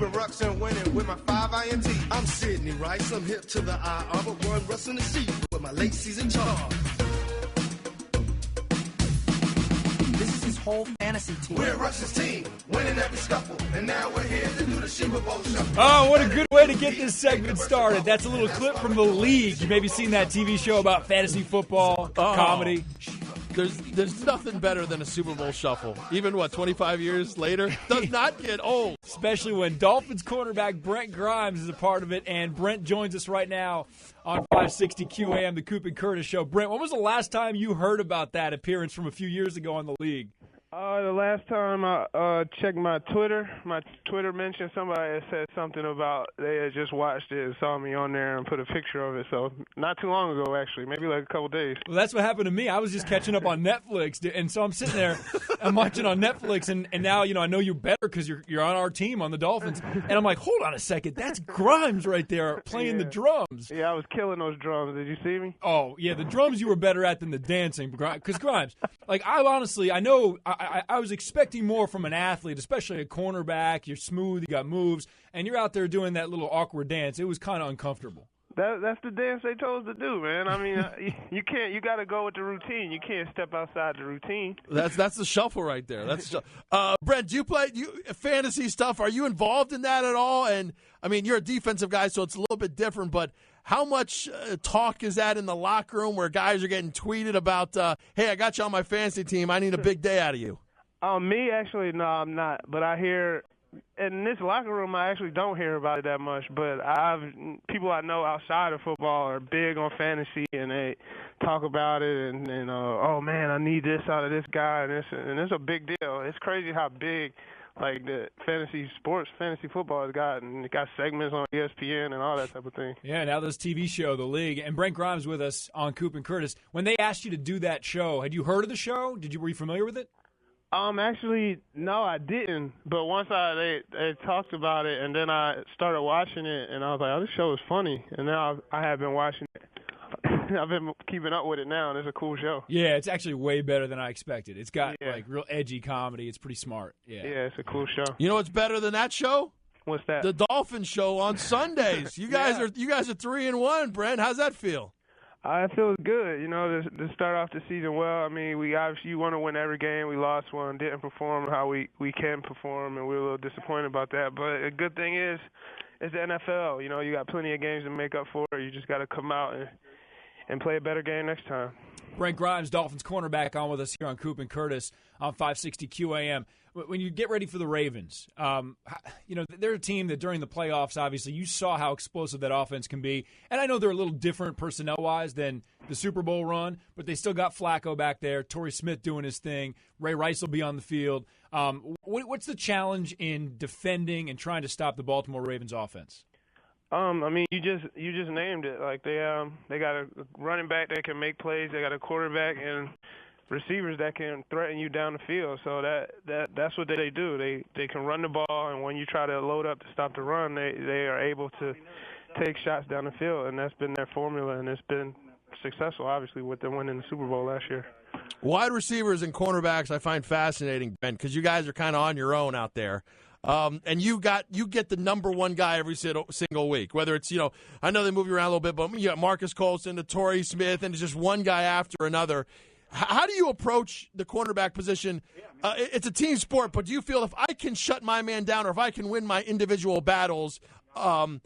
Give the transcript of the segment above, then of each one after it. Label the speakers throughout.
Speaker 1: Rocks and winning with my 5 INT. I'm Sidney Rice, I'm hip to the IR, but one Russ in the sea with my late season charge.
Speaker 2: This is his whole fantasy team.
Speaker 1: We're Russ's team, winning every scuffle, and now we're here to do the Sheba Bowl shuffle.
Speaker 3: Oh, what a good way to get this segment started. That's a little clip from The League. You maybe seen that TV show about fantasy football, comedy.
Speaker 4: There's nothing better than a Super Bowl shuffle. Even, 25 years later? Does not get old.
Speaker 3: Especially when Dolphins cornerback Brent Grimes is a part of it, and Brent joins us right now on 560 QAM, the Kup and Curtis Show. Brent, when was the last time you heard about that appearance from a few years ago on The League?
Speaker 5: The last time I checked my Twitter mentioned somebody had said something about they had just watched it and saw me on there and put a picture of it. So not too long ago, actually, maybe like a couple days.
Speaker 3: Well, that's what happened to me. I was just catching up on Netflix, and so I'm sitting there, I'm watching on Netflix, and now I know you better because you're on our team on the Dolphins, and I'm like, hold on a second, that's Grimes right there playing the drums.
Speaker 5: Yeah, I was killing those drums. Did you see me?
Speaker 3: Oh yeah, the drums you were better at than the dancing, because Grimes, I was expecting more from an athlete, especially a cornerback. You're smooth, you got moves, and you're out there doing that little awkward dance. It was kind of uncomfortable.
Speaker 5: That's the dance they told us to do, man. I mean, you can't. You got to go with the routine. You can't step outside the routine.
Speaker 4: That's the shuffle right there. That's Brent. Do you play fantasy stuff? Are you involved in that at all? And I mean, you're a defensive guy, so it's a little bit different. But how much talk is that in the locker room where guys are getting tweeted about? Hey, I got you on my fantasy team. I need a big day out of you.
Speaker 5: Me, actually, no, I'm not. But I hear in this locker room, I actually don't hear about it that much. But people I know outside of football are big on fantasy, and they talk about it. And oh man, I need this out of this guy, and it's a big deal. It's crazy how big like the fantasy football has gotten. It got segments on ESPN and all that type of thing.
Speaker 3: Yeah, now this TV show, The League, and Brent Grimes with us on Kup and Curtis. When they asked you to do that show, had you heard of the show? Were you familiar with it?
Speaker 5: Actually, no, I didn't. But once they talked about it, and then I started watching it, and I was like, oh, this show is funny. And now I have been watching it. I've been keeping up with it now, and it's a cool show.
Speaker 3: Yeah, it's actually way better than I expected. It's got like real edgy comedy. It's pretty smart. Yeah,
Speaker 5: it's a cool show.
Speaker 4: You know what's better than that show?
Speaker 5: What's that?
Speaker 4: The Dolphins show on Sundays. You guys are 3-1, Brent. How's that feel?
Speaker 5: It feels good, to start off the season well. I mean, we obviously want to win every game. We lost one, didn't perform how we can perform, and we're a little disappointed about that. But a good thing is, it's the NFL. You got plenty of games to make up for it. You just got to come out and play a better game next time.
Speaker 3: Brent Grimes, Dolphins cornerback, on with us here on Kup and Curtis on 560 QAM. When you get ready for the Ravens, they're a team that during the playoffs, obviously, you saw how explosive that offense can be. And I know they're a little different personnel-wise than the Super Bowl run, but they still got Flacco back there, Torrey Smith doing his thing, Ray Rice will be on the field. What's the challenge in defending and trying to stop the Baltimore Ravens offense?
Speaker 5: I mean, you just named it. Like they got a running back that can make plays. They got a quarterback and receivers that can threaten you down the field. So that's what they do. They can run the ball, and when you try to load up to stop the run, they are able to take shots down the field, and that's been their formula, and it's been successful, obviously, with them winning the Super Bowl last year.
Speaker 4: Wide receivers and cornerbacks I find fascinating, Ben, because you guys are kind of on your own out there. And you get the number one guy every single week, whether it's, I know they move you around a little bit, but you got Marcus Colston, the Torrey Smith, and it's just one guy after another. How do you approach the cornerback position? It's a team sport, but do you feel if I can shut my man down or if I can win my individual battles,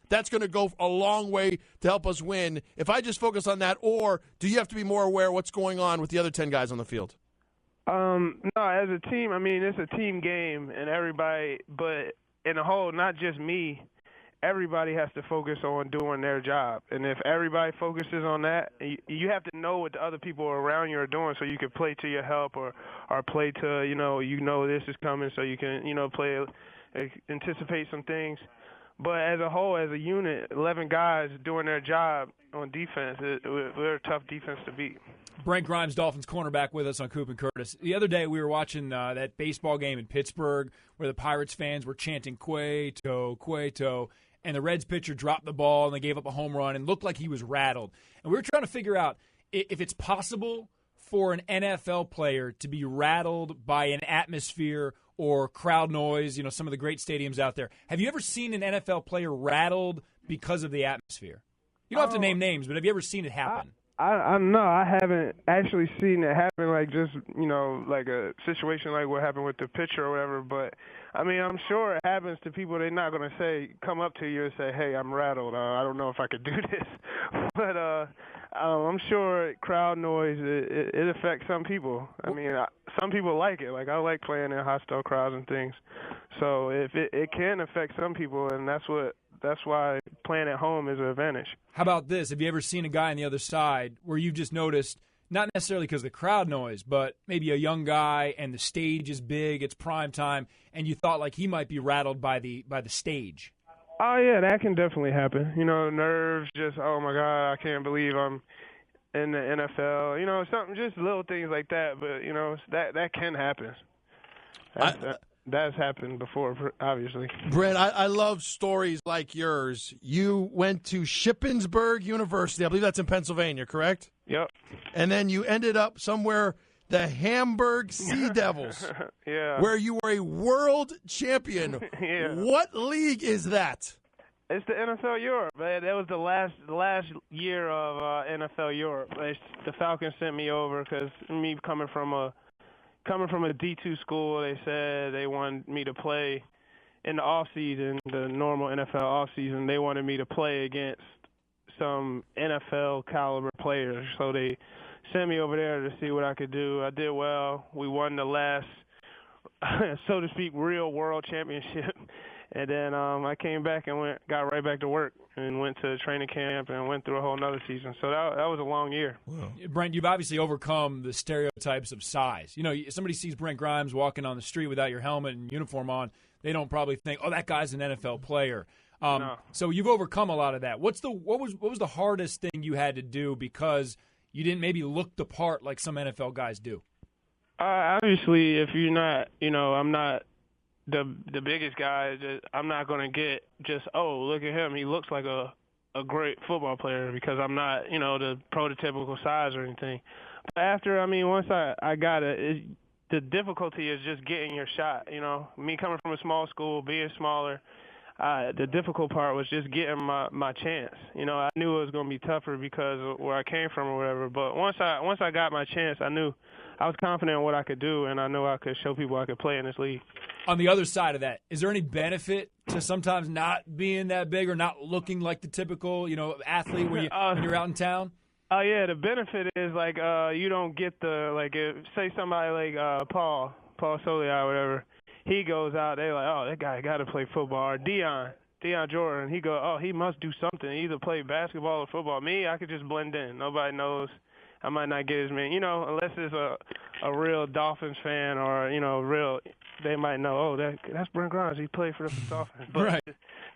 Speaker 4: that's going to go a long way to help us win if I just focus on that? Or do you have to be more aware of what's going on with the other 10 guys on the field?
Speaker 5: No, as a team, I mean, it's a team game, and everybody, but in a whole, not just me, everybody has to focus on doing their job. And if everybody focuses on that, you have to know what the other people around you are doing so you can play to your help or play to, this is coming so you can, anticipate some things. But as a whole, as a unit, 11 guys doing their job on defense, we're a tough defense to beat.
Speaker 3: Brent Grimes, Dolphins cornerback, with us on Kup and Curtis. The other day we were watching that baseball game in Pittsburgh where the Pirates fans were chanting Cueto, Cueto, and the Reds pitcher dropped the ball and they gave up a home run and looked like he was rattled. And we were trying to figure out if it's possible for an NFL player to be rattled by an atmosphere or crowd noise, some of the great stadiums out there. Have you ever seen an NFL player rattled because of the atmosphere? You don't have to name names, but have you ever seen it happen?
Speaker 5: I know I haven't actually seen it happen, like just like a situation like what happened with the pitcher or whatever. But I mean, I'm sure it happens to people. They're not going to come up to you and say, "Hey, I'm rattled. I don't know if I could do this." But I'm sure crowd noise it affects some people. I mean, some people like it. Like I like playing in hostile crowds and things. So if it can affect some people, and that's why playing at home is an advantage.
Speaker 3: How about this? Have you ever seen a guy on the other side where you just noticed, not necessarily because of the crowd noise, but maybe a young guy and the stage is big, it's prime time, and you thought like he might be rattled by the stage?
Speaker 5: Oh, yeah, that can definitely happen. Nerves, just, oh, my God, I can't believe I'm in the NFL. Something, just little things like that, but, that can happen. That's happened before, obviously.
Speaker 4: Brent, I love stories like yours. You went to Shippensburg University. I believe that's in Pennsylvania, correct?
Speaker 5: Yep.
Speaker 4: And then you ended up somewhere, the Hamburg Sea Devils,
Speaker 5: yeah,
Speaker 4: where you were a world champion.
Speaker 5: Yeah.
Speaker 4: What league is that?
Speaker 5: It's the NFL Europe. That was the last year of NFL Europe. The Falcons sent me over because me coming from a D2 school, they said they wanted me to play in the off season, the normal NFL off season. They wanted me to play against some NFL caliber players, so they sent me over there to see what I could do. I did well. We won the last, so to speak, real world championship. And then I came back and got right back to work and went to training camp and went through a whole nother season. So that was a long year.
Speaker 3: Wow. Brent, you've obviously overcome the stereotypes of size. Somebody sees Brent Grimes walking on the street without your helmet and uniform on, they don't probably think, oh, that guy's an NFL player.
Speaker 5: No.
Speaker 3: So you've overcome a lot of that. What was the hardest thing you had to do because you didn't maybe look the part like some NFL guys do?
Speaker 5: Obviously, if you're not, I'm not the biggest guy, I'm not going to get just, oh, look at him, he looks like a great football player, because I'm not, the prototypical size or anything. But after, once I got it, the difficulty is just getting your shot. Me coming from a small school, being smaller, the difficult part was just getting my chance. I knew it was going to be tougher because of where I came from or whatever. But once I got my chance, I knew I was confident in what I could do, and I knew I could show people I could play in this league.
Speaker 3: On the other side of that, is there any benefit to sometimes not being that big or not looking like the typical, athlete when you're out in town?
Speaker 5: Oh, yeah, the benefit is, you don't get if, say somebody like Paul Soliai or whatever, he goes out, they're like, oh, that guy got to play football. Or Deion Jordan, he go, oh, he must do something, either play basketball or football. Me, I could just blend in. Nobody knows. I might not get as many, unless it's a real Dolphins fan or, they might know, oh, that's Brent Grimes. He played for the Dolphins. But
Speaker 3: right.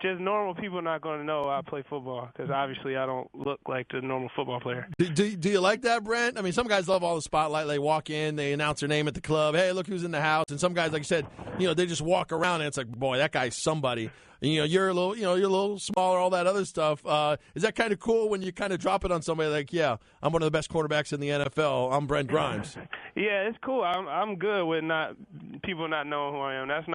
Speaker 5: Just normal people not going to know I play football because obviously I don't look like the normal football player.
Speaker 4: Do you like that, Brent? Some guys love all the spotlight. They walk in, they announce their name at the club. Hey, look who's in the house. And some guys, like you said, they just walk around and it's like, boy, that guy's somebody. And, you're a little smaller, all that other stuff. Is that kind of cool when you kind of drop it on somebody like, yeah, I'm one of the best quarterbacks in the NFL. I'm Brent Grimes.
Speaker 5: Yeah, it's cool. I'm good with people not knowing who I am. That's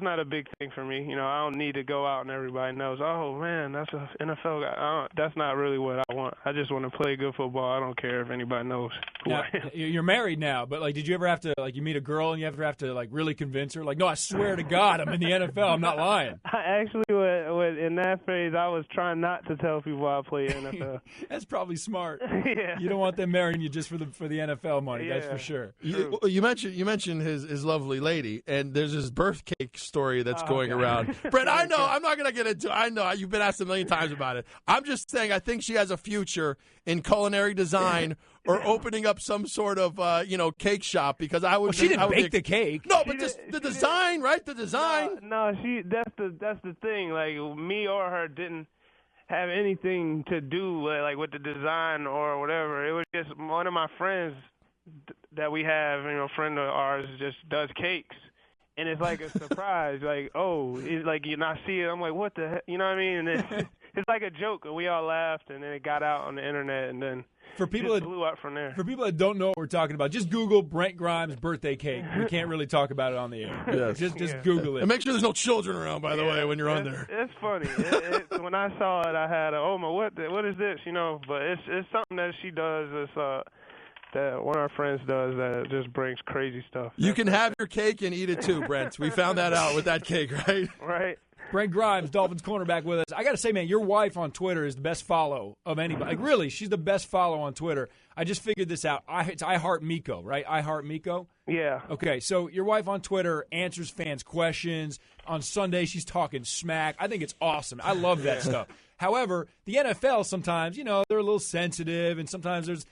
Speaker 5: not a big thing for me. I don't need to go out and everybody knows, oh, man, that's an NFL guy. That's not really what I want. I just want to play good football. I don't care if anybody knows who I am.
Speaker 3: You're married now, but, did you ever have to, you meet a girl and you ever have to, really convince her? No, I swear to God, I'm in the NFL. I'm not lying.
Speaker 5: Actually, in that phase, I was trying not to tell people I play NFL.
Speaker 3: That's probably smart.
Speaker 5: Yeah.
Speaker 3: You don't want them marrying you just for the NFL money.
Speaker 5: Yeah.
Speaker 3: That's for sure.
Speaker 4: You mentioned his lovely lady, and there's this birth cake story that's going around. Brent, I know, I'm not going to get into it. I know, you've been asked a million times about it. I'm just saying I think she has a future in culinary design or opening up some sort of, cake shop, because I would.
Speaker 3: Well, she didn't bake the cake.
Speaker 4: No, but just the design, right? The design.
Speaker 5: No, that's the thing. Me or her didn't have anything to do with the design or whatever. It was just one of my friends that we have, a friend of ours just does cakes. And it's like a surprise, it's like you not see it. I'm like, what the heck? You know what I mean? And it's like a joke, and we all laughed, and then it got out on the internet, and then it blew up from there.
Speaker 3: For people that don't know what we're talking about, just Google Brent Grimes birthday cake. We can't really talk about it on the air.
Speaker 4: Yes.
Speaker 3: Just Google it.
Speaker 4: And make sure there's no children around, by the way, when you're on there.
Speaker 5: It's funny. When I saw it, I had what is this? But it's something that she does. It's that one of our friends does that just brings crazy stuff.
Speaker 4: You can have your cake and eat it too, Brent. We found that out with that cake, right?
Speaker 5: Right.
Speaker 3: Brent Grimes, Dolphins cornerback with us. I got to say, man, your wife on Twitter is the best follow of anybody. Like, really, she's the best follow on Twitter. I just figured this out. It's I Heart Miko, right? I Heart Miko?
Speaker 5: Yeah.
Speaker 3: Okay, so your wife on Twitter answers fans' questions. On Sunday, she's talking smack. I think it's awesome. I love that stuff. However, the NFL sometimes, they're a little sensitive, and sometimes there's,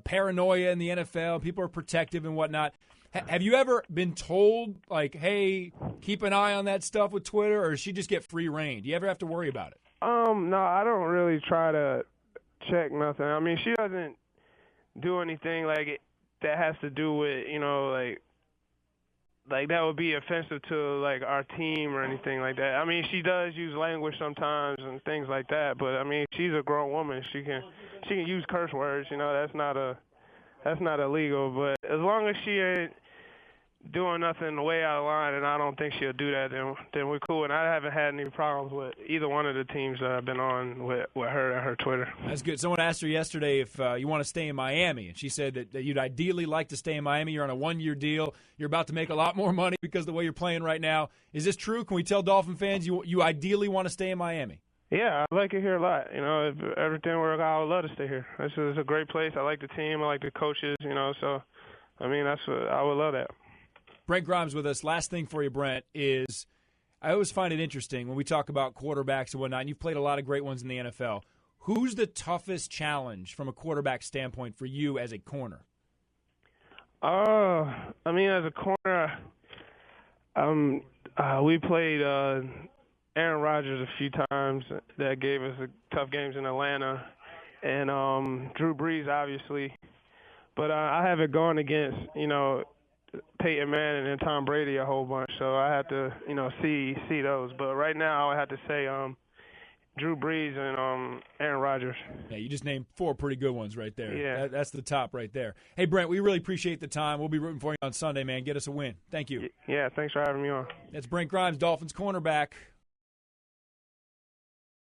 Speaker 3: paranoia in the NFL. People are protective and whatnot. Have you ever been told, like, hey, keep an eye on that stuff with Twitter, or does she just get free reign? Do you ever have to worry about it?
Speaker 5: No, I don't really try to check nothing. I mean, she doesn't do anything that has to do with, like that would be offensive to, like, our team or anything like that. I mean, she does use language sometimes and things like that, but, I mean, she's a grown woman. She can use curse words, that's not illegal, but as long as she ain't doing nothing way out of line, and I don't think she'll do that, then we're cool. And I haven't had any problems with either one of the teams that I've been on with her and her Twitter.
Speaker 3: That's good. Someone asked her yesterday if you want to stay in Miami, and she said that you'd ideally like to stay in Miami. You're on a one-year deal. You're about to make a lot more money because of the way you're playing right now. Is this true? Can we tell Dolphin fans you ideally want to stay in Miami?
Speaker 5: Yeah, I like it here a lot. If everything works out, I would love to stay here. It's a great place. I like the team. I like the coaches, so, I mean, I would love that.
Speaker 3: Brent Grimes with us. Last thing for you, Brent, is I always find it interesting when we talk about quarterbacks and whatnot, and you've played a lot of great ones in the NFL. Who's the toughest challenge from a quarterback standpoint for you as a corner?
Speaker 5: I mean, as a corner, we played Aaron Rodgers a few times. That gave us tough games in Atlanta, and Drew Brees, obviously. But I haven't gone against, Peyton Manning and Tom Brady a whole bunch, so I have to, see those. But right now, I would have to say Drew Brees and Aaron Rodgers.
Speaker 3: Yeah, you just named four pretty good ones right there.
Speaker 5: Yeah.
Speaker 3: That's the top right there. Hey, Brent, we really appreciate the time. We'll be rooting for you on Sunday, man. Get us a win. Thank you.
Speaker 5: Yeah, thanks for having me on.
Speaker 3: That's Brent Grimes, Dolphins cornerback.